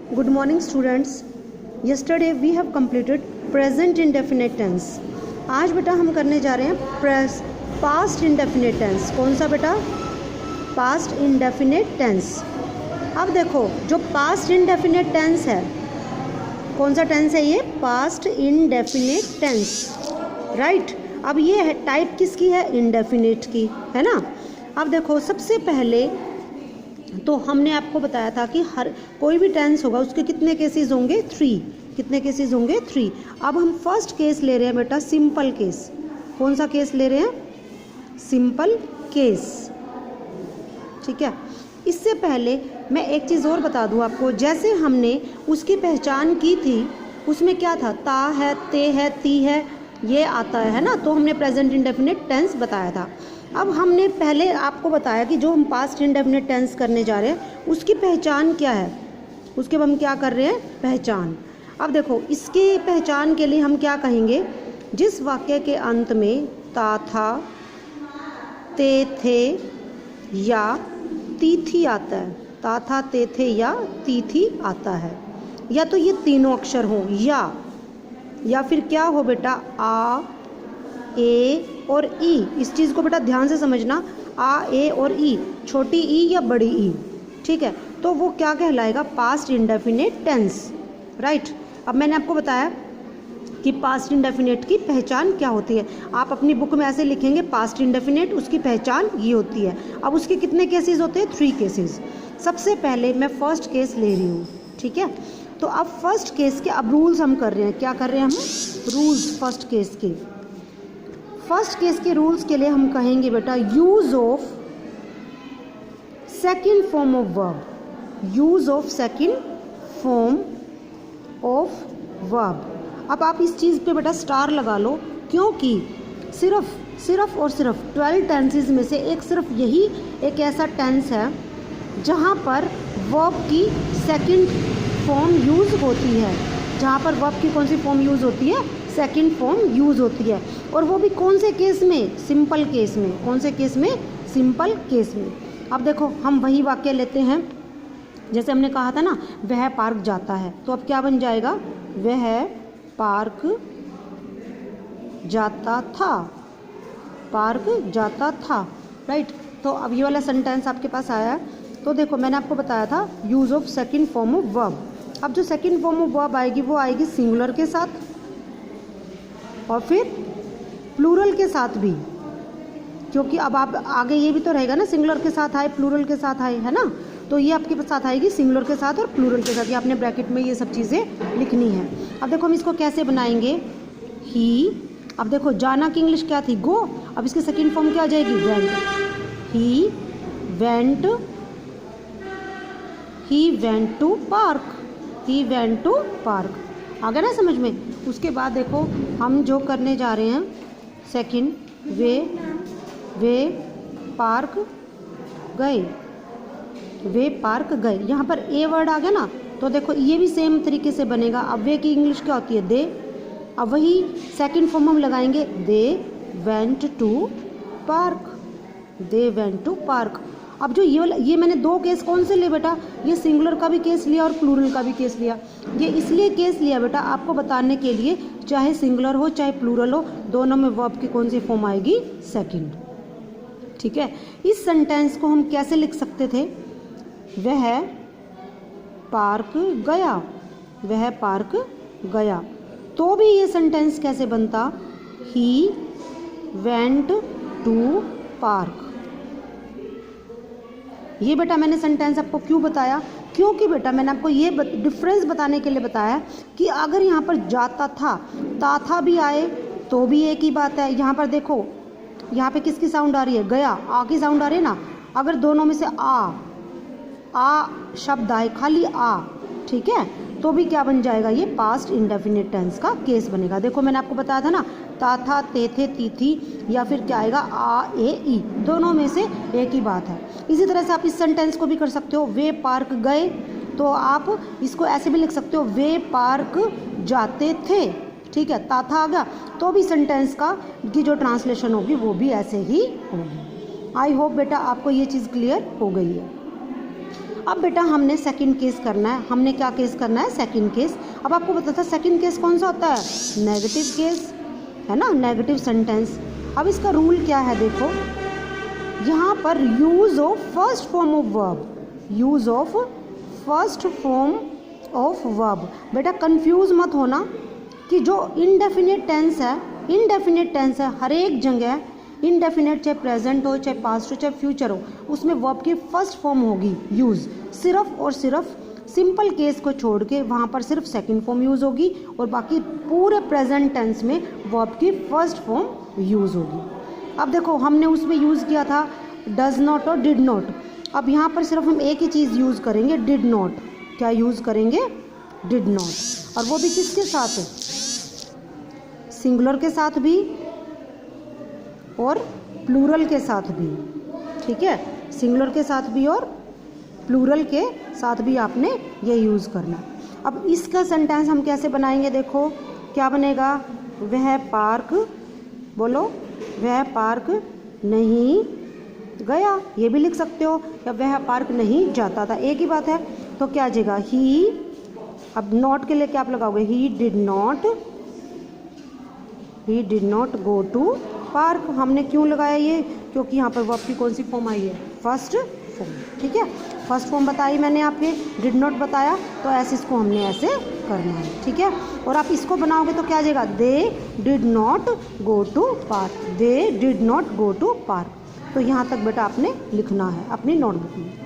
Good morning students. Yesterday we have completed present indefinite tense. आज बेटा हम करने जा रहे हैं past indefinite tense. कौन सा बेटा? past indefinite tense. अब देखो जो past indefinite tense है, कौन सा टेंस है ये? past indefinite tense, right? अब ये है टाइप किसकी है? इंडेफिनिट की, है ना? अब देखो सबसे पहले तो हमने आपको बताया था कि हर कोई भी टेंस होगा उसके कितने केसेस होंगे? 3. कितने केसेस होंगे? 3. अब हम फर्स्ट केस ले रहे हैं बेटा, सिंपल केस. कौन सा केस ले रहे हैं? Simple case. ठीक है. इससे पहले मैं एक चीज़ और बता दूं आपको. जैसे हमने उसकी पहचान की थी, उसमें क्या था? ता है, ते है, ती है, ये आता है ना? तो हमने प्रेजेंट इंडेफिनिट टेंस बताया था. अब हमने पहले आपको बताया कि जो हम पास्ट इंडेफिनिट टेंस करने जा रहे हैं उसकी पहचान क्या है, उसके हम क्या कर रहे हैं? पहचान. अब देखो इसकी पहचान के लिए हम क्या कहेंगे? जिस वाक्य के अंत में ता था, ते थे या ती थी आता है, ता था, ते थे या ती थी आता है, या तो ये तीनों अक्षर हों या फिर क्या हो बेटा? आ, ए और ई. इस चीज़ को बेटा ध्यान से समझना. आ, ए और ई, छोटी ई या बड़ी ई, ठीक है? तो वो क्या कहलाएगा? Past indefinite tense, right? अब मैंने आपको बताया कि पास्ट इंडेफिनिट की पहचान क्या होती है. आप अपनी बुक में ऐसे लिखेंगे पास्ट इंडेफिनिट, उसकी पहचान ये होती है. अब उसके कितने केसेस होते हैं? 3 केसेस. सबसे पहले मैं फर्स्ट केस ले रही हूँ, ठीक है? तो अब फर्स्ट केस के अब रूल्स हम कर रहे हैं. क्या कर रहे हैं हम? रूल्स फर्स्ट केस के. फर्स्ट केस के रूल्स के लिए हम कहेंगे बेटा use of second form of verb. Use of second form of verb. अब आप इस चीज़ पे बेटा स्टार लगा लो, क्योंकि सिर्फ और सिर्फ 12 टेंसेस में से सिर्फ यही एक ऐसा टेंस है जहाँ पर वर्ब की सेकंड फॉर्म यूज़ होती है. जहाँ पर वर्ब की कौन सी फॉर्म यूज़ होती है? सेकंड फॉर्म यूज़ होती है. और वो भी कौन से केस में? सिंपल केस में. कौन से केस में? सिंपल केस में. अब देखो हम वही वाक्य लेते हैं. जैसे हमने कहा था ना, वह पार्क जाता है, तो अब क्या बन जाएगा? वह पार्क जाता था. पार्क जाता था, राइट? तो अब ये वाला सेंटेंस आपके पास आया है. तो देखो मैंने आपको बताया था use of second form of verb. अब जो सेकंड फॉर्म ऑफ वर्ब आएगी वो आएगी सिंगुलर के साथ और फिर प्लूरल के साथ भी, क्योंकि अब आप आगे ये भी तो रहेगा ना, सिंगुलर के साथ आए, प्लूरल के साथ आए, है ना? तो ये आपके साथ आएगी सिंगुलर के साथ और प्लूरल के साथ. ये आपने ब्रैकेट में ये सब चीज़ें लिखनी है. अब देखो हम इसको कैसे बनाएंगे. ही, अब देखो जाना की इंग्लिश क्या थी? गो. अब इसकी सेकंड फॉर्म क्या आ जाएगी? Went. He went to park. He went to park. आ गया ना समझ में? उसके बाद देखो हम जो करने जा रहे हैं सेकंड, वे पार्क गए. वे पार्क गए. यहाँ पर ए वर्ड आ गया ना, तो देखो ये भी सेम तरीके से बनेगा. अब वे की इंग्लिश क्या होती है? दे. अब वही सेकंड फॉर्म हम लगाएंगे, they went to park. They went to park. अब जो ये मैंने 2 केस कौन से लिए बेटा? ये सिंगुलर का भी केस लिया और प्लूरल का भी केस लिया. ये इसलिए केस लिया बेटा आपको बताने के लिए, चाहे सिंगुलर हो चाहे प्लूरल हो, दोनों में वर्ब की कौन सी फॉर्म आएगी? सेकंड. ठीक है. इस सेंटेंस को हम कैसे लिख सकते थे? वह पार्क गया. वह पार्क गया. तो भी ये सेंटेंस कैसे बनता? He went to park. ये बेटा मैंने सेंटेंस आपको क्यों बताया? क्योंकि बेटा मैंने आपको ये डिफरेंस बताने के लिए बताया कि अगर यहाँ पर जाता था, ता था भी आए तो भी एक ही बात है. यहाँ पर देखो, यहाँ पे किसकी साउंड आ रही है? गया. आ की साउंड आ रही है ना. अगर दोनों में से आ शब्द आए, खाली आ, ठीक है, तो भी क्या बन जाएगा? ये पास्ट इंडेफिनिट टेंस का केस बनेगा. देखो मैंने आपको बताया था ना, ता था, ते थे, ती थी, या फिर क्या आएगा? आ, ए, ई. दोनों में से एक ही बात है. इसी तरह से आप इस सेंटेंस को भी कर सकते हो. वे पार्क गए, तो आप इसको ऐसे भी लिख सकते हो, वे पार्क जाते थे. ठीक है, ता था आ गया, तो भी सेंटेंस का की जो ट्रांसलेशन होगी वो भी ऐसे ही होगी. आई होप बेटा आपको ये चीज़ क्लियर हो गई है. अब बेटा हमने सेकंड केस करना है। हमने क्या केस करना है? Second case. अब आपको पता था सेकंड केस कौन सा होता है? नेगेटिव केस, है ना, नेगेटिव सेंटेंस। अब इसका रूल क्या है देखो, यहाँ पर use of first form of verb, use of first form of verb. बेटा कंफ्यूज मत होना कि जो इनडेफिनेट टेंस है, इनडेफिनेट टेंस है, हर एक जगह इनडेफिनेट, चाहे प्रेजेंट हो, चाहे पास्ट हो, चाहे फ्यूचर हो, उसमें वर्ब की फर्स्ट फॉर्म होगी यूज़। सिर्फ और सिर्फ सिंपल केस को छोड़ के वहाँ पर सिर्फ सेकंड फॉर्म यूज़ होगी और बाकी पूरे प्रेजेंट टेंस में वर्ब की फर्स्ट फॉर्म यूज़ होगी। अब देखो हमने उसमें यूज़ किया था डज नॉट और डिड नॉट। अब यहाँ पर सिर्फ हम एक ही चीज़ यूज़ करेंगे, डिड नॉट। क्या यूज़ करेंगे? Did not. और वो भी किसके साथ? सिंगुलर के साथ भी और प्लूरल के साथ भी, ठीक है, सिंगुलर के साथ भी और प्लूरल के साथ भी आपने ये यूज़ करना। अब इसका सेंटेंस हम कैसे बनाएंगे? देखो क्या बनेगा? वह पार्क, बोलो, वह पार्क नहीं गया, ये भी लिख सकते हो, या वह पार्क नहीं जाता था, एक ही बात है। तो क्या आ जाएगा? ही। अब नॉट के लिए क्या आप लगाओगे? He did not go to park. हमने क्यों लगाया ये? क्योंकि यहाँ पर वर्ब की कौन सी फॉर्म आई है? फर्स्ट फॉर्म, ठीक है। फर्स्ट फॉर्म बताई मैंने आपके, डिड नॉट बताया, तो ऐसे इसको हमने ऐसे करना है, ठीक है। और आप इसको बनाओगे तो क्या आ जाएगा? They did not go to park, they did not go to park. तो यहाँ तक बेटा आपने लिखना है अपनी नोटबुक में।